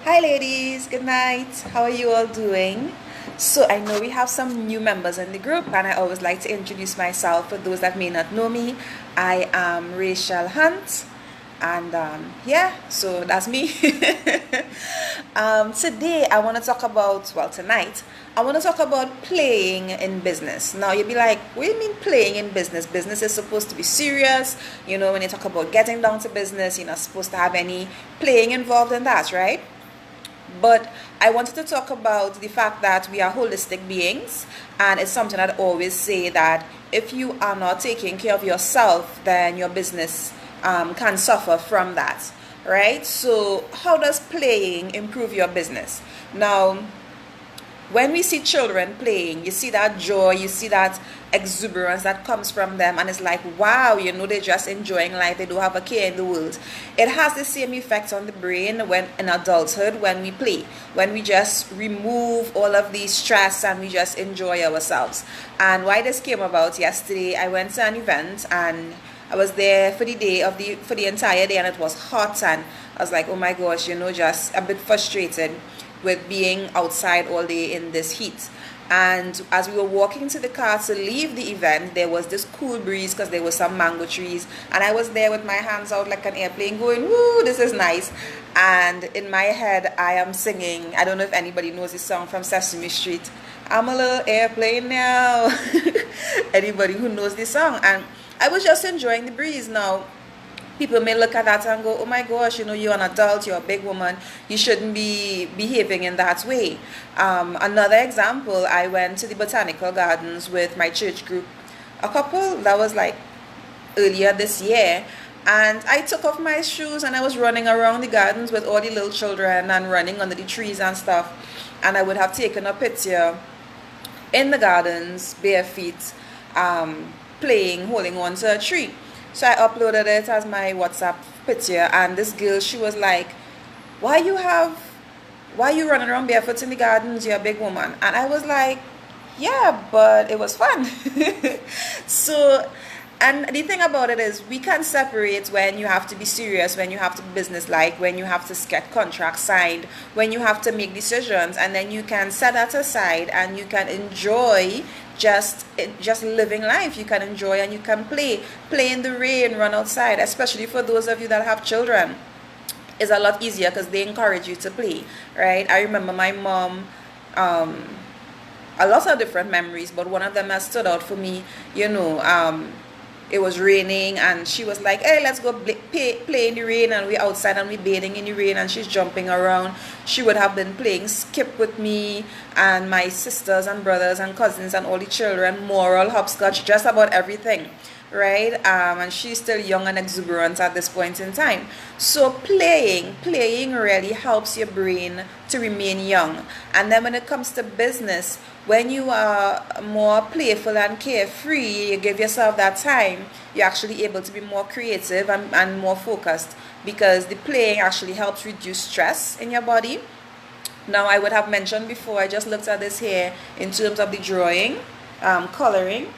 Hi, ladies. Good night. How are you all doing? So, I know we have some new members in the group, and I always like to introduce myself for those that may not know me. I am Rachael Hunt, and yeah, so that's me. Today, I want to talk about, well, tonight, I want to talk about playing in business. Now, you'll be like, what do you mean playing in business? Business is supposed to be serious. You know, when you talk about getting down to business, you're not supposed to have any playing involved in that, right? But I wanted to talk about the fact that we are holistic beings, and it's something I'd always say that if you are not taking care of yourself, then your business can suffer from that, right? So, how does playing improve your business? Now, when we see children playing, you see that joy, you see that exuberance that comes from them, and it's like, wow, they're just enjoying life, they don't have a care in the world. It has the same effect on the brain when in adulthood when we play, when we just remove all of the stress and we just enjoy ourselves. And why this came about yesterday, I went to an event and I was there for the entire day, and it was hot, and I was like, oh my gosh, just a bit frustrated with being outside all day in this heat. And as we were walking to the car to leave the event, there was this cool breeze because there were some mango trees, and I was there with my hands out like an airplane going, woo, this is nice. And in my head, I am singing, I don't know if anybody knows this song from Sesame Street, I'm a little airplane now. Anybody who knows this song? And I was just enjoying the breeze. Now, people may look at that and go, oh my gosh, you're an adult, you're a big woman, you shouldn't be behaving in that way. Another example, I went to the botanical gardens with my church group, a couple that was like earlier this year, and I took off my shoes and I was running around the gardens with all the little children and running under the trees and stuff, and I would have taken a picture in the gardens, bare feet, playing, holding on to a tree. So I uploaded it as my WhatsApp picture, and this girl, she was like, why you running around barefoot in the gardens? You're a big woman. And I was like, yeah, but it was fun. So, and the thing about it is we can separate when you have to be serious, when you have to be business-like, when you have to get contracts signed, when you have to make decisions, and then you can set that aside and you can enjoy just living life. You can enjoy and you can play in the rain, run outside, especially for those of you that have children. It's a lot easier because they encourage you to play, right? I remember my mom, a lot of different memories, but one of them that stood out for me, it was raining and she was like, hey, let's go play in the rain, and we're outside and we're bathing in the rain, and she's jumping around. She would have been playing skip with me and my sisters and brothers and cousins and all the children, moral, hopscotch, just about everything, right? And she's still young and exuberant at this point in time. So playing really helps your brain to remain young. And then when it comes to business, when you are more playful and carefree, you give yourself that time, you're actually able to be more creative and more focused, because the playing actually helps reduce stress in your body. Now, I would have mentioned before, I just looked at this here in terms of the drawing, coloring,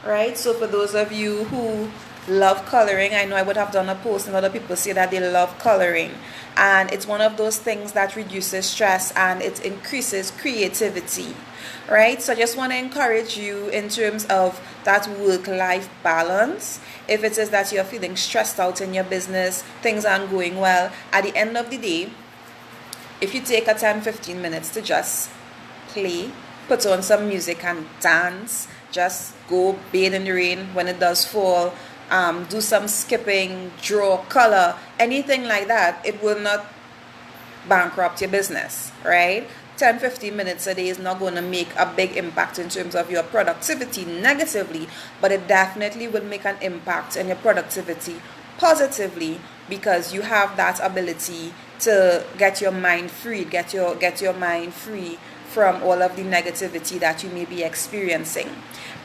right? So for those of you who love coloring, I know I would have done a post and other people say that they love coloring, and it's one of those things that reduces stress and it increases creativity, right? So I just want to encourage you in terms of that work-life balance. If it is that you're feeling stressed out in your business, things aren't going well, at the end of the day, if you take a 10-15 minutes to just play, put on some music and dance, just go bathe in the rain when it does fall, do some skipping, draw, color, anything like that, it will not bankrupt your business, right? 10-15 minutes a day is not going to make a big impact in terms of your productivity negatively, but it definitely will make an impact on your productivity positively, because you have that ability to get your mind free, get your mind free from all of the negativity that you may be experiencing,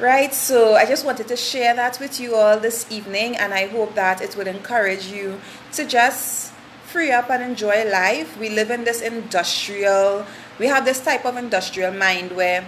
right? So I just wanted to share that with you all this evening, and I hope that it would encourage you to just free up and enjoy life. We live in this we have this type of industrial mind where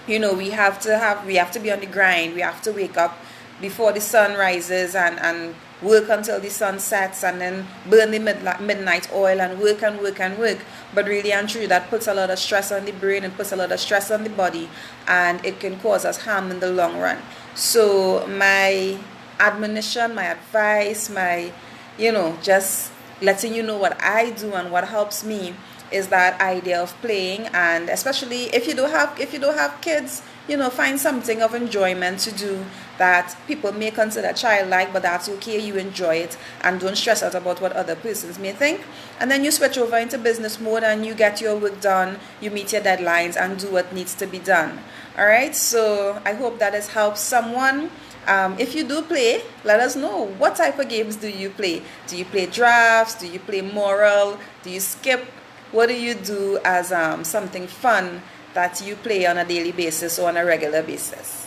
we have to be on the grind. We have to wake up before the sun rises and work until the sun sets and then burn the midnight oil and work and work and work. But really and truly, that puts a lot of stress on the brain and puts a lot of stress on the body, and it can cause us harm in the long run. So my admonition, my advice, my, just letting you know what I do and what helps me is that idea of playing. And especially if you don't have kids, find something of enjoyment to do that people may consider childlike, but that's okay. You enjoy it and don't stress out about what other persons may think. And then you switch over into business mode and you get your work done, you meet your deadlines and do what needs to be done. All right, so I hope that has helped someone. If you do play, let us know. What type of games do you play? Do you play drafts? Do you play moral? Do you skip? What do you do as something fun that you play on a daily basis or on a regular basis?